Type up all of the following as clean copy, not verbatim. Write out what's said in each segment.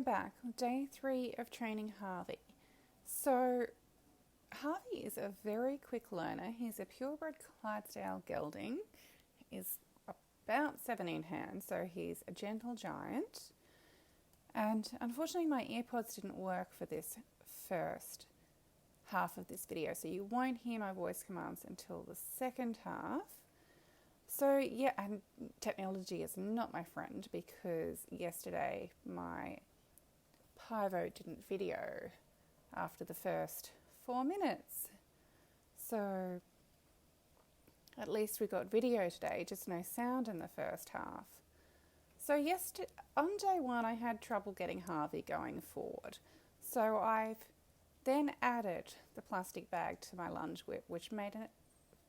am back on day 3 of training Harvey. So Harvey is a very quick learner. He's a purebred Clydesdale gelding. He's about 17 hands, so he's a gentle giant. And unfortunately my earpods didn't work for this first half of this video, so you won't hear my voice commands until the second half. So yeah, and technology is not my friend, because yesterday my Pivo didn't video after the first 4 minutes. So at least we got video today, just no sound in the first half. So on day 1 I had trouble getting Harvey going forward. So I've then added the plastic bag to my lunge whip, which made a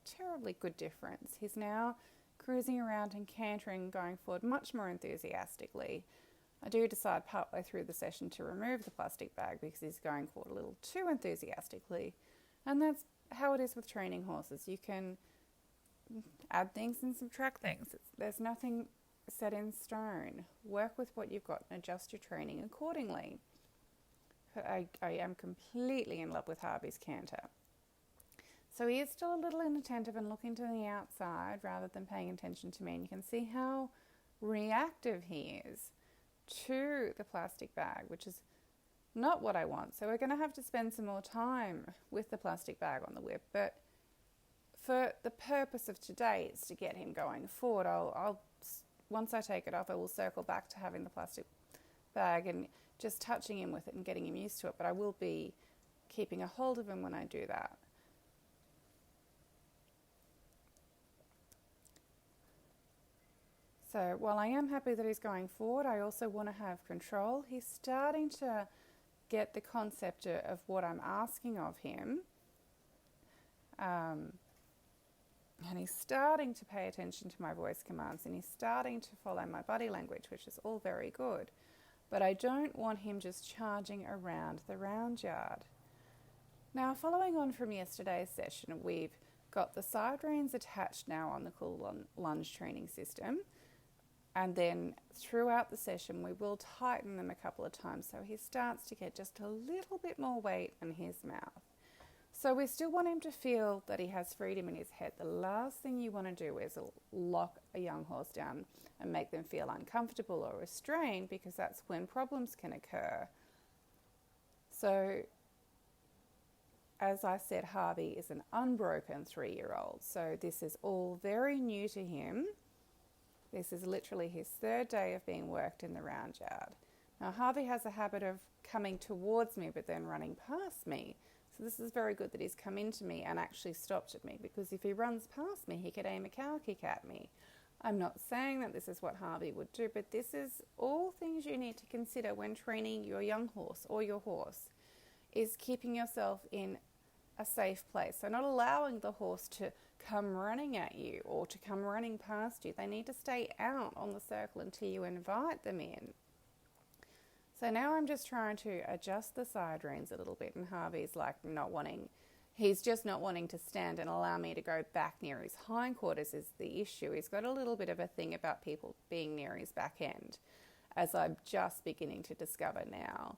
terribly good difference. He's now cruising around and cantering, going forward much more enthusiastically. I do decide partway through the session to remove the plastic bag because he's going forward a little too enthusiastically. And that's how it is with training horses. You can add things and subtract things. There's nothing set in stone. Work with what you've got and adjust your training accordingly. I am completely in love with Harvey's canter. So he is still a little inattentive and looking to the outside rather than paying attention to me. And you can see how reactive he is to the plastic bag, which is not what I want. So we're going to have to spend some more time with the plastic bag on the whip. But for the purpose of today, it's to get him going forward. I'll once I take it off, I will circle back to having the plastic bag and just touching him with it and getting him used to it. But I will be keeping a hold of him when I do that. So while I am happy that he's going forward, I also want to have control. He's starting to get the concept of what I'm asking of him. And he's starting to pay attention to my voice commands, and he's starting to follow my body language, which is all very good. But I don't want him just charging around the round yard. Now, following on from yesterday's session, we've got the side reins attached now on the cool lunge training system. And then throughout the session, we will tighten them a couple of times so he starts to get just a little bit more weight in his mouth. So we still want him to feel that he has freedom in his head. The last thing you want to do is lock a young horse down and make them feel uncomfortable or restrained, because that's when problems can occur. So, as I said, Harvey is an unbroken 3-year-old. So this is all very new to him. This is literally his 3rd day of being worked in the round yard. Now, Harvey has a habit of coming towards me but then running past me. So this is very good that he's come into me and actually stopped at me, because if he runs past me, he could aim a cow kick at me. I'm not saying that this is what Harvey would do, but this is all things you need to consider when training your young horse or your horse, is keeping yourself in a safe place. So not allowing the horse to come running at you or to come running past you. They need to stay out on the circle until you invite them in. So now I'm just trying to adjust the side reins a little bit, and Harvey's he's just not wanting to stand and allow me to go back near his hindquarters is the issue. He's got a little bit of a thing about people being near his back end, as I'm just beginning to discover now.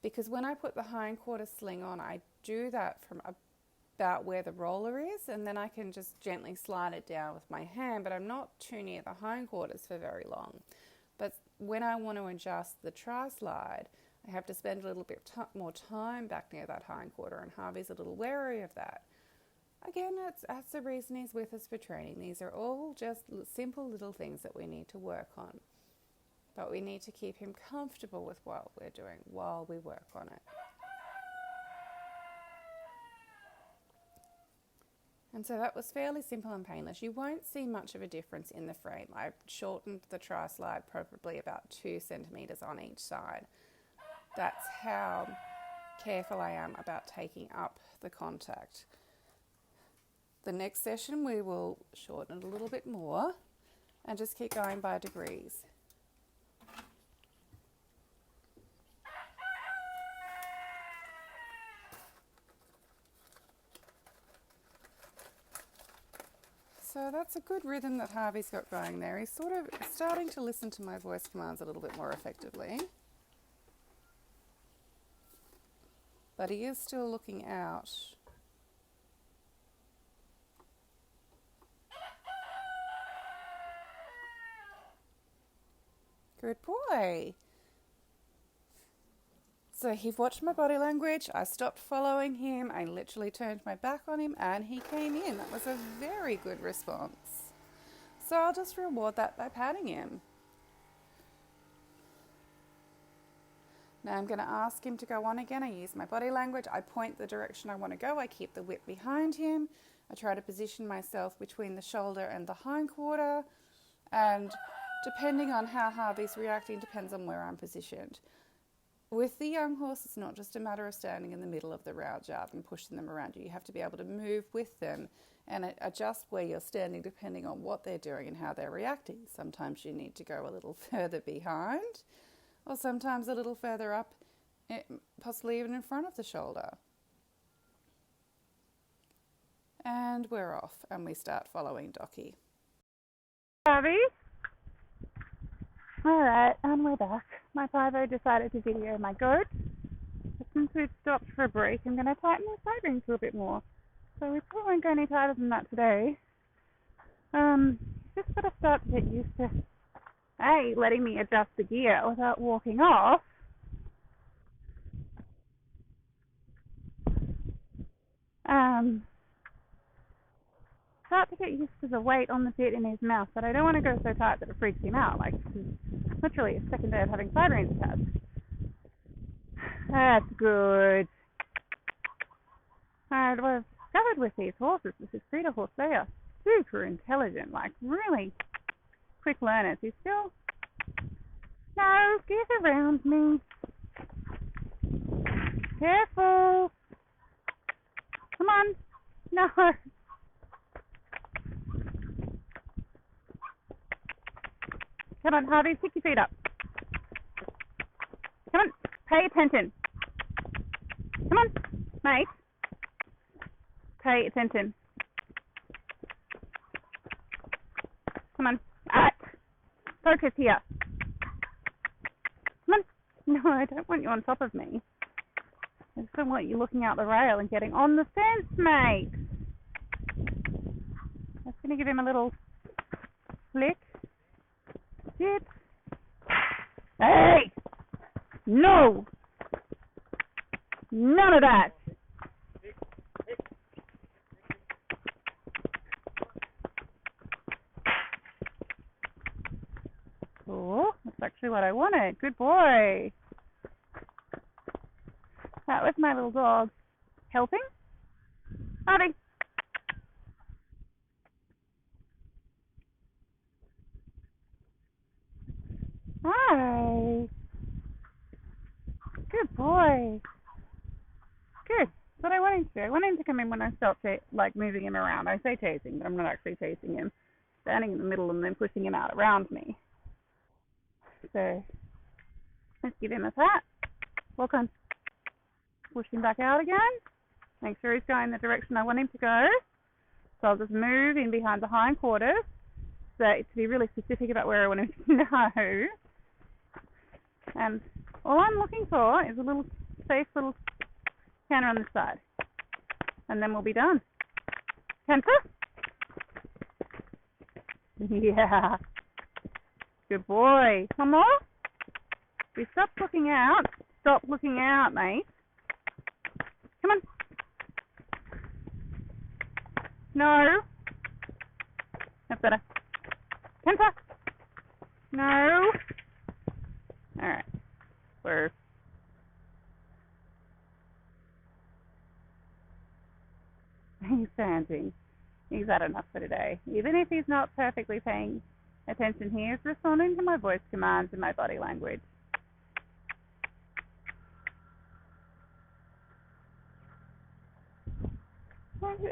Because when I put the hindquarter sling on, I do that from about where the roller is, and then I can just gently slide it down with my hand, but I'm not too near the hindquarters for very long. But when I want to adjust the tri-slide, I have to spend a little bit more time back near that hindquarter, and Harvey's a little wary of that. Again, that's the reason he's with us for training. These are all just simple little things that we need to work on. But we need to keep him comfortable with what we're doing while we work on it. And so that was fairly simple and painless. You won't see much of a difference in the frame. I've shortened the tri-slide probably about 2 centimetres on each side. That's how careful I am about taking up the contact. The next session we will shorten it a little bit more and just keep going by degrees. So that's a good rhythm that Harvey's got going there. He's sort of starting to listen to my voice commands a little bit more effectively. but he is still looking out. Good boy. So he watched my body language. I stopped following him. I literally turned my back on him and he came in. That was a very good response. So I'll just reward that by patting him. Now I'm going to ask him to go on again. I use my body language. I point the direction I want to go. I keep the whip behind him. I try to position myself between the shoulder and the hindquarter. And depending on how Harvey's reacting, depends on where I'm positioned. With the young horse, it's not just a matter of standing in the middle of the round yard and pushing them around you. You have to be able to move with them and adjust where you're standing depending on what they're doing and how they're reacting. Sometimes you need to go a little further behind, or sometimes a little further up, possibly even in front of the shoulder. And we're off, and we start following Docky. Harvey? Alright, and we're back. My pivo decided to video my goat. Since we've stopped for a break, I'm going to tighten the side rings a little bit more. So we probably won't go any tighter than that today. Just got to start to get used to, A, letting me adjust the gear without walking off. Start to get used to the weight on the bit in his mouth, but I don't want to go so tight that it freaks him out. Like, this is literally a second day of having side reins attached. That's good. And what I've discovered with these horses, with this breeder horse, they are super intelligent, like really quick learners. He's still, no, get around me. Careful. Come on. No. Come on, Harvey, stick your feet up. Come on, pay attention. Come on, mate. Pay attention. Come on. Focus here. Come on. No, I don't want you on top of me. I just don't want you looking out the rail and getting on the fence, mate. I'm just going to give him a little flick. Sit. Hey! No! None of that! Oh, that's actually what I wanted. Good boy. That was my little dog. Helping? Harvey. Hi. Good boy. Good. That's what I want him to do. I want him to come in when I start moving him around. I say chasing, but I'm not actually chasing him. Standing in the middle and then pushing him out around me. So let's give him a pat. Walk on. Push him back out again. Make sure he's going the direction I want him to go. So I'll just move in behind the hindquarters. So to be really specific about where I want him to go. And all I'm looking for is a little safe little counter on this side. And then we'll be done. Canter? Yeah. Good boy. One more. We stop looking out. Stop looking out, mate. Come on. No. That's better. Canter. No. Alright. We're... He's standing. He's had enough for today. Even if he's not perfectly paying attention, he is responding to my voice commands and my body language.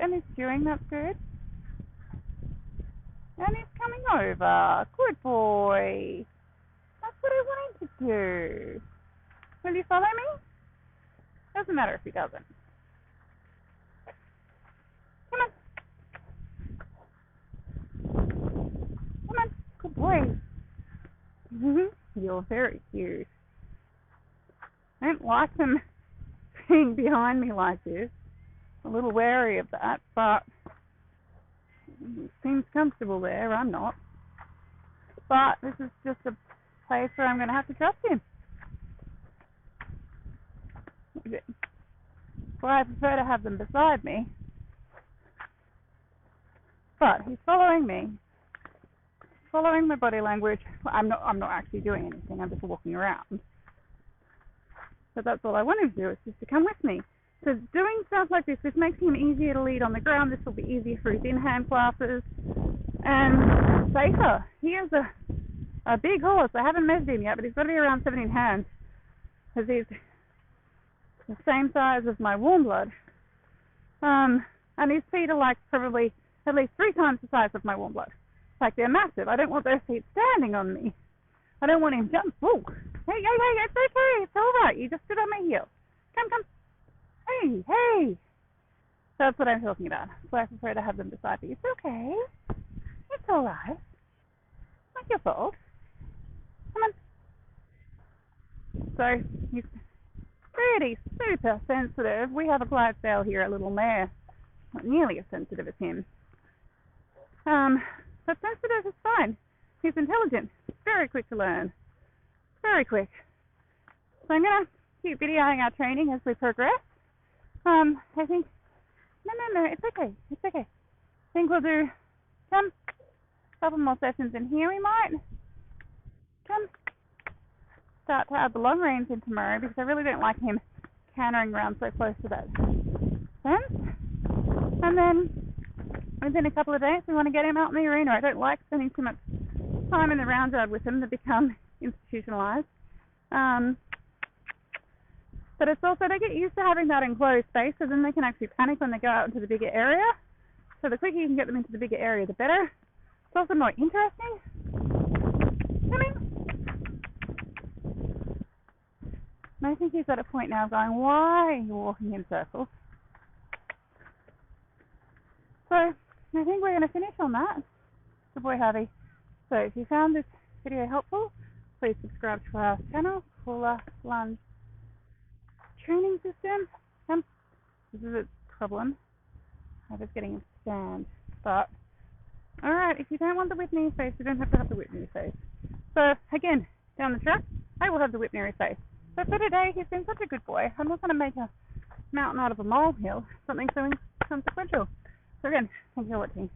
And he's chewing, that's good. And he's coming over. Good boy. That's what I want him to do. Will you follow me? Doesn't matter if he doesn't. Come on. Come on. Good boy. You're very cute. I don't like them being behind me like this. A little wary of that, but it seems comfortable there. I'm not. But this is just a place where I'm going to have to trust him. Well, I prefer to have them beside me. But he's following me, following my body language. I'm not actually doing anything. I'm just walking around. But that's all I want him to do, is just to come with me. So doing stuff like this makes him easier to lead on the ground. This will be easier for his in-hand classes and safer. He is a big horse. I haven't measured him yet, but he's got to be around 17 hands, because he's the same size as my warm blood. And his feet are like probably at least 3 times the size of my warm blood. Like, they're massive. I don't want those feet standing on me. I don't want him jump. Whoa. Hey, it's okay. It's all right. You just stood on my heel. Come. Hey. That's what I'm talking about. So I prefer to have them beside me. It's okay. It's all right. It's not your fault. Come on. So he's pretty super sensitive. We have a Clydesdale here, a little mare. Not nearly as sensitive as him. But sensitive is fine. He's intelligent. Very quick to learn. Very quick. So I'm going to keep videoing our training as we progress. I think... No, it's okay. It's okay. I think we'll do a couple more sessions in here, we might. Start to add the long reins in tomorrow, because I really don't like him cantering around so close to that fence. And then within a couple of days, we want to get him out in the arena. I don't like spending too much time in the round yard with him to become institutionalized. But it's also, they get used to having that enclosed space, so then they can actually panic when they go out into the bigger area. So the quicker you can get them into the bigger area, the better. It's also more interesting. Come in. And I think he's at a point now going, why are you walking in circles? So I think we're going to finish on that. Good boy, Harvey. So if you found this video helpful, please subscribe to our channel, Cooler Lunge Training System. This is a problem. I was getting a stand. But, alright, if you don't want the Whitney face, you don't have to have the Whitney face. So, again, down the track, I will have the Whitney face. But for today, he's been such a good boy. I'm not going to make a mountain out of a molehill, something so inconsequential. So again, thank you for watching.